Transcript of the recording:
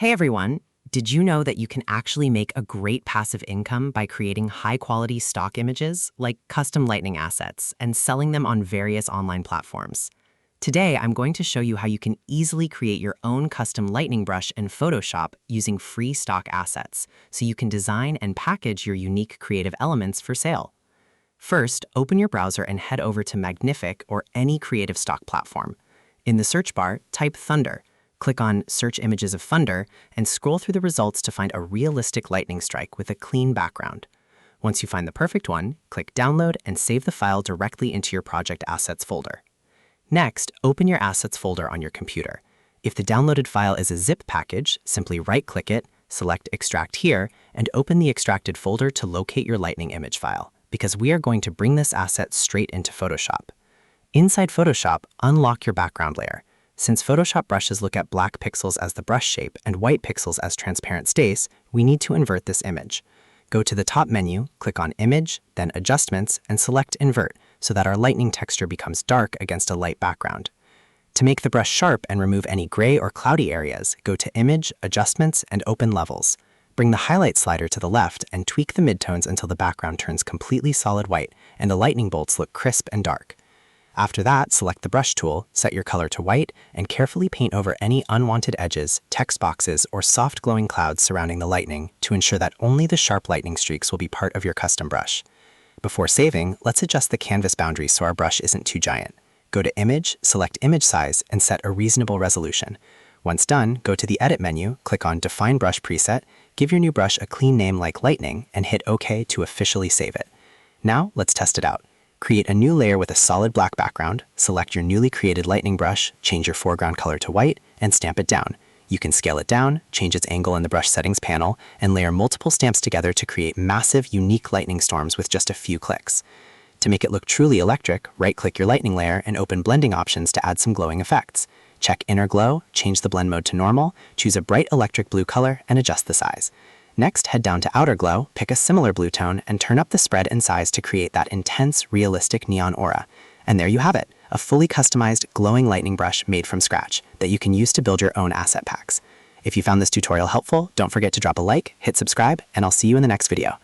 Hey everyone, did you know that you can actually make a great passive income by creating high-quality stock images, like custom lightning assets, and selling them on various online platforms? Today, I'm going to show you how you can easily create your own custom lightning brush in Photoshop using free stock assets, so you can design and package your unique creative elements for sale. First, open your browser and head over to Magnific or any creative stock platform. In the search bar, type Thunder. Click on Search Images of Thunder and scroll through the results to find a realistic lightning strike with a clean background. Once you find the perfect one, click Download and save the file directly into your Project Assets folder. Next, open your Assets folder on your computer. If the downloaded file is a zip package, simply right-click it, select Extract here, and open the extracted folder to locate your lightning image file, because we are going to bring this asset straight into Photoshop. Inside Photoshop, unlock your background layer. Since Photoshop brushes look at black pixels as the brush shape and white pixels as transparent space, we need to invert this image. Go to the top menu, click on Image, then Adjustments, and select Invert so that our lightning texture becomes dark against a light background. To make the brush sharp and remove any gray or cloudy areas, go to Image, Adjustments, and Open Levels. Bring the highlight slider to the left and tweak the midtones until the background turns completely solid white and the lightning bolts look crisp and dark. After that, select the brush tool, set your color to white, and carefully paint over any unwanted edges, text boxes, or soft glowing clouds surrounding the lightning to ensure that only the sharp lightning streaks will be part of your custom brush. Before saving, let's adjust the canvas boundaries so our brush isn't too giant. Go to Image, select Image Size, and set a reasonable resolution. Once done, go to the Edit menu, click on Define Brush Preset, give your new brush a clean name like Lightning, and hit OK to officially save it. Now, let's test it out. Create a new layer with a solid black background, select your newly created lightning brush, change your foreground color to white, and stamp it down. You can scale it down, change its angle in the brush settings panel, and layer multiple stamps together to create massive, unique lightning storms with just a few clicks. To make it look truly electric, right-click your lightning layer and open blending options to add some glowing effects. Check Inner Glow, change the blend mode to normal, choose a bright electric blue color, and adjust the size. Next, head down to Outer Glow, pick a similar blue tone, and turn up the spread and size to create that intense, realistic neon aura. And there you have it, a fully customized, glowing lightning brush made from scratch that you can use to build your own asset packs. If you found this tutorial helpful, don't forget to drop a like, hit subscribe, and I'll see you in the next video.